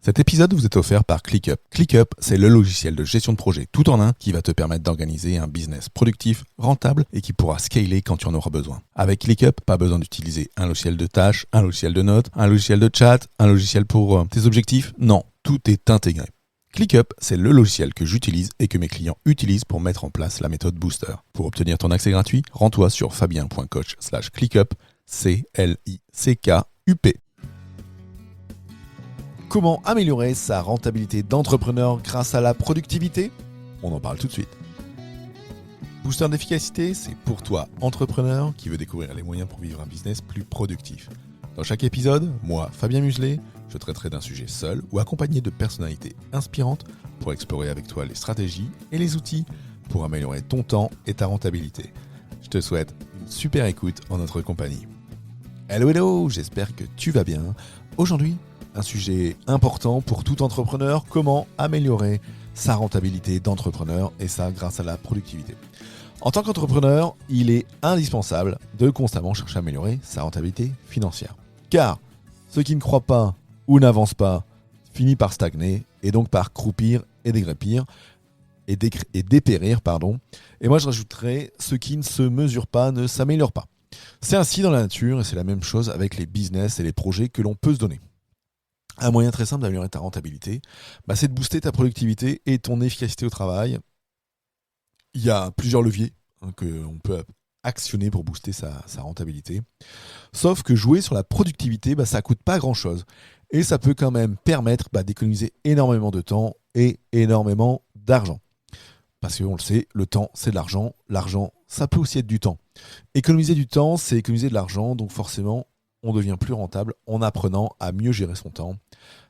Cet épisode vous est offert par ClickUp. ClickUp, c'est le logiciel de gestion de projet tout en un qui va te permettre d'organiser un business productif, rentable et qui pourra scaler quand tu en auras besoin. Avec ClickUp, pas besoin d'utiliser un logiciel de tâches, un logiciel de notes, un logiciel de chat, un logiciel pour tes objectifs. Non, tout est intégré. ClickUp, c'est le logiciel que j'utilise et que mes clients utilisent pour mettre en place la méthode Booster. Pour obtenir ton accès gratuit, rends-toi sur fabien.coach/ClickUp, CLICKUP. Comment améliorer sa rentabilité d'entrepreneur grâce à la productivité ? On en parle tout de suite. Booster d'efficacité, c'est pour toi, entrepreneur, qui veut découvrir les moyens pour vivre un business plus productif. Dans chaque épisode, moi, Fabien Muselet, je traiterai d'un sujet seul ou accompagné de personnalités inspirantes pour explorer avec toi les stratégies et les outils pour améliorer ton temps et ta rentabilité. Je te souhaite une super écoute en notre compagnie. Hello, j'espère que tu vas bien. Aujourd'hui, un sujet important pour tout entrepreneur, comment améliorer sa rentabilité d'entrepreneur et ça grâce à la productivité. En tant qu'entrepreneur, il est indispensable de constamment chercher à améliorer sa rentabilité financière. Car ceux qui ne croient pas ou n'avancent pas finissent par stagner et donc par croupir et dégrépir et dépérir. Et moi je rajouterais ceux qui ne se mesurent pas ne s'améliorent pas. C'est ainsi dans la nature et c'est la même chose avec les business et les projets que l'on peut se donner. Un moyen très simple d'améliorer ta rentabilité, c'est de booster ta productivité et ton efficacité au travail. Il y a plusieurs leviers qu'on peut actionner pour booster sa rentabilité. Sauf que jouer sur la productivité, ça ne coûte pas grand-chose. Et ça peut quand même permettre d'économiser énormément de temps et énormément d'argent. Parce qu'on le sait, le temps, c'est de l'argent. L'argent, ça peut aussi être du temps. Économiser du temps, c'est économiser de l'argent. Donc forcément, on devient plus rentable en apprenant à mieux gérer son temps.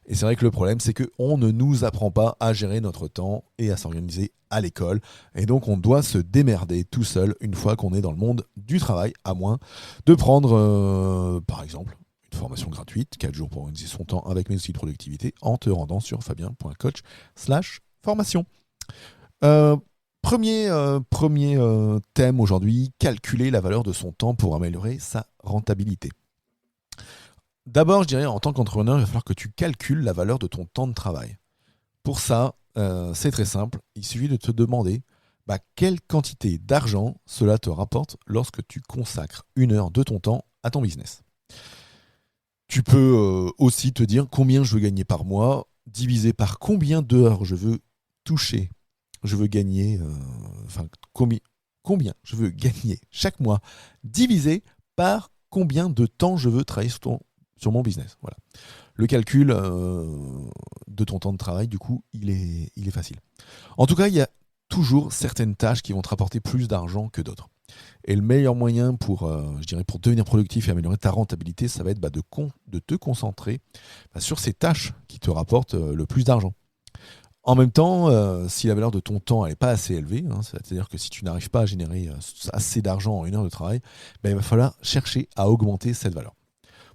Et c'est vrai que le problème, c'est qu'on ne nous apprend pas à gérer notre temps et à s'organiser à l'école. Et donc, on doit se démerder tout seul une fois qu'on est dans le monde du travail, à moins de prendre, par exemple, une formation gratuite, 4 jours pour organiser son temps avec mes outils de productivité, en te rendant sur fabien.coach/formation. Premier thème aujourd'hui, calculer la valeur de son temps pour améliorer sa rentabilité. D'abord, je dirais, en tant qu'entrepreneur, il va falloir que tu calcules la valeur de ton temps de travail. Pour ça, c'est très simple. Il suffit de te demander quelle quantité d'argent cela te rapporte lorsque tu consacres 1 heure de ton temps à ton business. Tu peux aussi te dire combien je veux gagner par mois, divisé par combien d'heures je veux toucher. Je veux gagner, combien je veux gagner chaque mois, divisé par combien de temps je veux travailler sur mon business. Voilà. Le calcul de ton temps de travail, du coup, il est facile. En tout cas, il y a toujours certaines tâches qui vont te rapporter plus d'argent que d'autres. Et le meilleur moyen pour devenir productif et améliorer ta rentabilité, ça va être de te concentrer sur ces tâches qui te rapportent le plus d'argent. En même temps, si la valeur de ton temps n'est pas assez élevée, c'est-à-dire que si tu n'arrives pas à générer assez d'argent en 1 heure de travail, il va falloir chercher à augmenter cette valeur.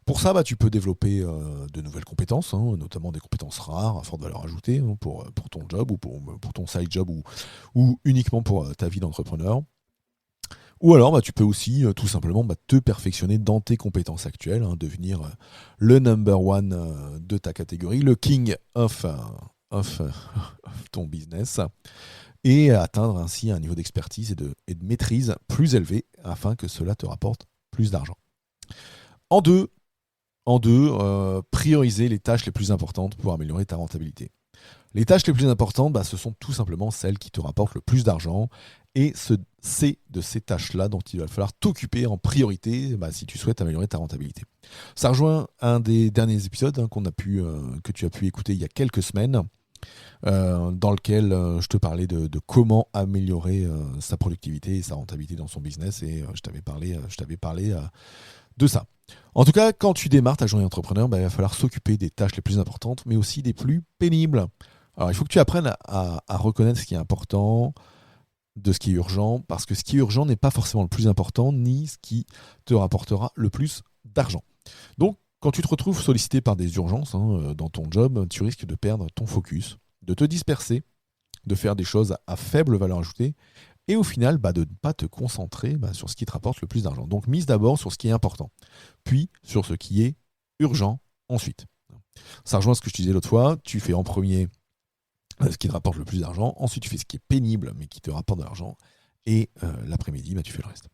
Pour ça, tu peux développer de nouvelles compétences, notamment des compétences rares à forte valeur ajoutée pour ton job ou pour ton side job ou uniquement pour ta vie d'entrepreneur. Ou alors, tu peux aussi tout simplement te perfectionner dans tes compétences actuelles, devenir le number one de ta catégorie, le king of ton business, et atteindre ainsi un niveau d'expertise et de maîtrise plus élevé afin que cela te rapporte plus d'argent. En deux, prioriser les tâches les plus importantes pour améliorer ta rentabilité. Les tâches les plus importantes, ce sont tout simplement celles qui te rapportent le plus d'argent et c'est de ces tâches-là dont il va falloir t'occuper en priorité si tu souhaites améliorer ta rentabilité. Ça rejoint un des derniers épisodes que tu as pu écouter il y a quelques semaines, dans lequel je te parlais de comment améliorer sa productivité et sa rentabilité dans son business et je t'avais parlé de ça. En tout cas, quand tu démarres ta journée d'entrepreneur, il va falloir s'occuper des tâches les plus importantes, mais aussi des plus pénibles. Alors, il faut que tu apprennes à reconnaître ce qui est important de ce qui est urgent, parce que ce qui est urgent n'est pas forcément le plus important, ni ce qui te rapportera le plus d'argent. Donc, quand tu te retrouves sollicité par des urgences dans ton job, tu risques de perdre ton focus, de te disperser, de faire des choses à faible valeur ajoutée, et au final, de ne pas te concentrer sur ce qui te rapporte le plus d'argent. Donc, mise d'abord sur ce qui est important, puis sur ce qui est urgent ensuite. Ça rejoint ce que je te disais l'autre fois, tu fais en premier ce qui te rapporte le plus d'argent, ensuite tu fais ce qui est pénible mais qui te rapporte de l'argent, et l'après-midi, tu fais le reste.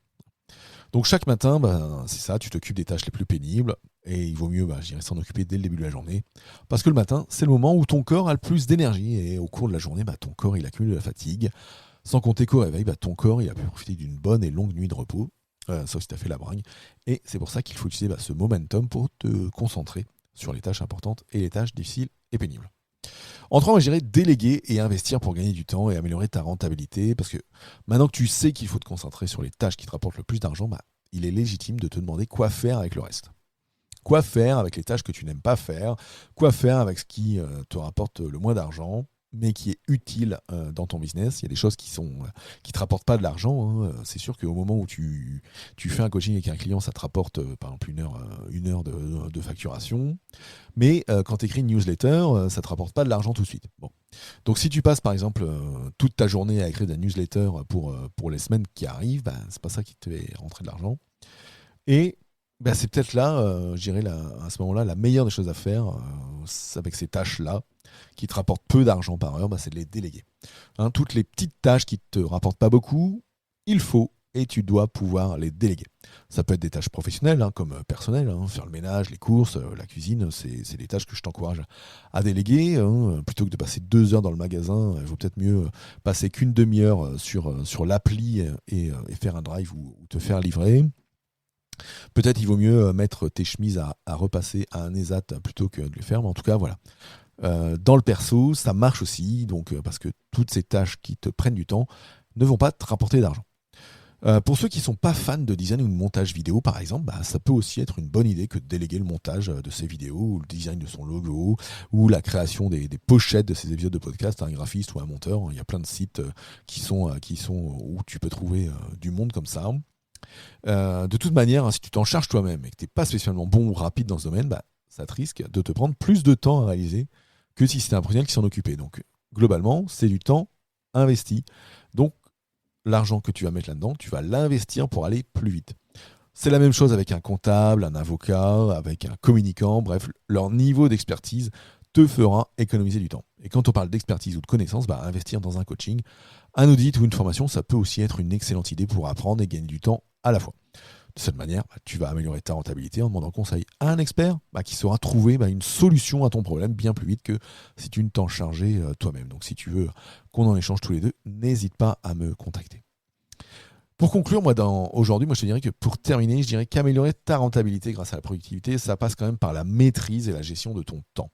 Donc chaque matin, c'est ça, tu t'occupes des tâches les plus pénibles, et il vaut mieux s'en occuper dès le début de la journée, parce que le matin, c'est le moment où ton corps a le plus d'énergie, et au cours de la journée, ton corps il accumule de la fatigue, sans compter qu'au réveil, ton corps il a pu profiter d'une bonne et longue nuit de repos, sauf si tu as fait la bragne, et c'est pour ça qu'il faut utiliser ce momentum pour te concentrer sur les tâches importantes et les tâches difficiles et pénibles. En trois, je dirais déléguer et investir pour gagner du temps et améliorer ta rentabilité, parce que maintenant que tu sais qu'il faut te concentrer sur les tâches qui te rapportent le plus d'argent, il est légitime de te demander quoi faire avec le reste. Quoi faire avec les tâches que tu n'aimes pas faire, quoi faire avec ce qui te rapporte le moins d'argent, mais qui est utile dans ton business. Il y a des choses qui te rapportent pas de l'argent, hein. C'est sûr qu'au moment où tu fais un coaching avec un client, ça te rapporte par exemple une heure de facturation. Mais quand tu écris une newsletter, ça te rapporte pas de l'argent tout de suite. Bon. Donc si tu passes par exemple toute ta journée à écrire des newsletters pour les semaines qui arrivent, c'est pas ça qui te fait rentrer de l'argent. Et c'est peut-être là, je dirais à ce moment-là, la meilleure des choses à faire avec ces tâches-là, qui te rapportent peu d'argent par heure, c'est de les déléguer. Toutes les petites tâches qui ne te rapportent pas beaucoup, il faut et tu dois pouvoir les déléguer. Ça peut être des tâches professionnelles comme personnelles, faire le ménage, les courses, la cuisine, c'est des tâches que je t'encourage à déléguer. Plutôt que de passer 2 heures dans le magasin, il vaut peut-être mieux passer qu'une demi-heure sur l'appli et faire un drive ou te faire livrer. Peut-être il vaut mieux mettre tes chemises à repasser à un ESAT plutôt que de les faire, mais en tout cas, voilà. Dans le perso, ça marche aussi, parce que toutes ces tâches qui te prennent du temps ne vont pas te rapporter d'argent. Pour ceux qui ne sont pas fans de design ou de montage vidéo, par exemple, ça peut aussi être une bonne idée que de déléguer le montage de ces vidéos, ou le design de son logo, ou la création des pochettes de ces épisodes de podcast à un graphiste ou un monteur. Il y a plein de sites qui sont où tu peux trouver du monde comme ça. De toute manière, si tu t'en charges toi-même et que tu n'es pas spécialement bon ou rapide dans ce domaine, ça te risque de te prendre plus de temps à réaliser que si c'était un professionnel qui s'en occupait. Donc, globalement, c'est du temps investi. Donc, l'argent que tu vas mettre là-dedans, tu vas l'investir pour aller plus vite. C'est la même chose avec un comptable, un avocat, avec un communicant. Bref, leur niveau d'expertise te fera économiser du temps. Et quand on parle d'expertise ou de connaissances, investir dans un coaching, un audit ou une formation, ça peut aussi être une excellente idée pour apprendre et gagner du temps à la fois. De cette manière, tu vas améliorer ta rentabilité en demandant conseil à un expert qui saura trouver une solution à ton problème bien plus vite que si tu ne t'en chargeais toi-même. Donc si tu veux qu'on en échange tous les deux, n'hésite pas à me contacter. Pour conclure, aujourd'hui, je te dirais que pour terminer, je dirais qu'améliorer ta rentabilité grâce à la productivité, ça passe quand même par la maîtrise et la gestion de ton temps.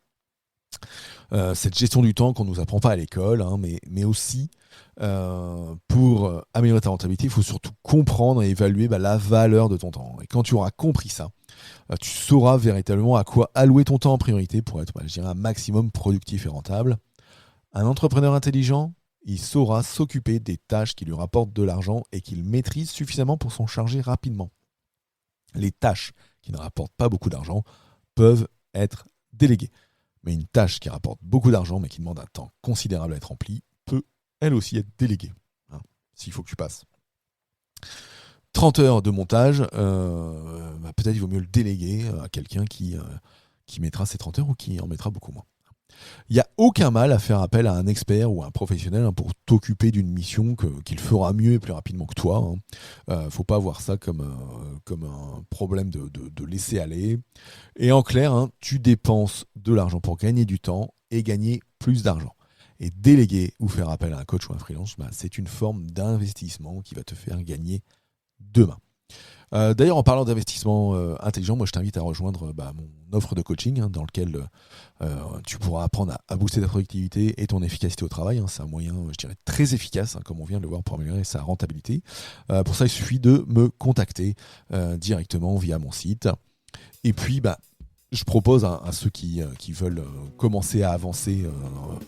Cette gestion du temps qu'on ne nous apprend pas à l'école, mais aussi pour améliorer ta rentabilité, il faut surtout comprendre et évaluer la valeur de ton temps. Et quand tu auras compris ça, tu sauras véritablement à quoi allouer ton temps en priorité pour être, un maximum productif et rentable. Un entrepreneur intelligent, il saura s'occuper des tâches qui lui rapportent de l'argent et qu'il maîtrise suffisamment pour s'en charger rapidement. Les tâches qui ne rapportent pas beaucoup d'argent peuvent être déléguées. Mais une tâche qui rapporte beaucoup d'argent mais qui demande un temps considérable à être remplie peut elle aussi être déléguée. S'il faut que tu passes 30 heures de montage, peut-être il vaut mieux le déléguer à quelqu'un qui mettra ces 30 heures ou qui en mettra beaucoup moins. Il n'y a aucun mal à faire appel à un expert ou à un professionnel pour t'occuper d'une mission qu'il fera mieux et plus rapidement que toi. Faut pas voir ça comme un problème de laisser aller. Et en clair, tu dépenses de l'argent pour gagner du temps et gagner plus d'argent. Et déléguer ou faire appel à un coach ou un freelance, c'est une forme d'investissement qui va te faire gagner demain. D'ailleurs, en parlant d'investissement intelligent, moi je t'invite à rejoindre mon offre de coaching dans lequel tu pourras apprendre à booster ta productivité et ton efficacité au travail. C'est un moyen, je dirais, très efficace, comme on vient de le voir, pour améliorer sa rentabilité. Pour ça, il suffit de me contacter directement via mon site. Et puis, je propose à ceux qui veulent commencer à avancer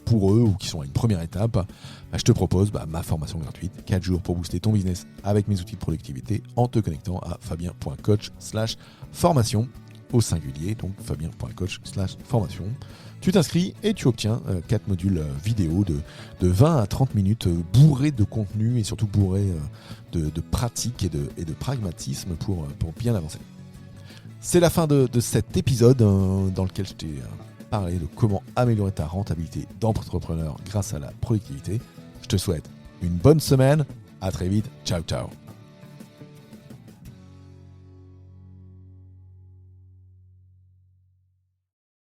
pour eux ou qui sont à une première étape, je te propose ma formation gratuite, 4 jours pour booster ton business avec mes outils de productivité en te connectant à fabien.coach/formation au singulier, donc fabien.coach/formation. Tu t'inscris et tu obtiens 4 modules vidéo de 20 à 30 minutes bourrés de contenu et surtout bourrés de pratique et de pragmatisme pour bien avancer. C'est la fin de cet épisode dans lequel je t'ai parler de comment améliorer ta rentabilité d'entrepreneur grâce à la productivité. Je te souhaite une bonne semaine. À très vite. Ciao, ciao.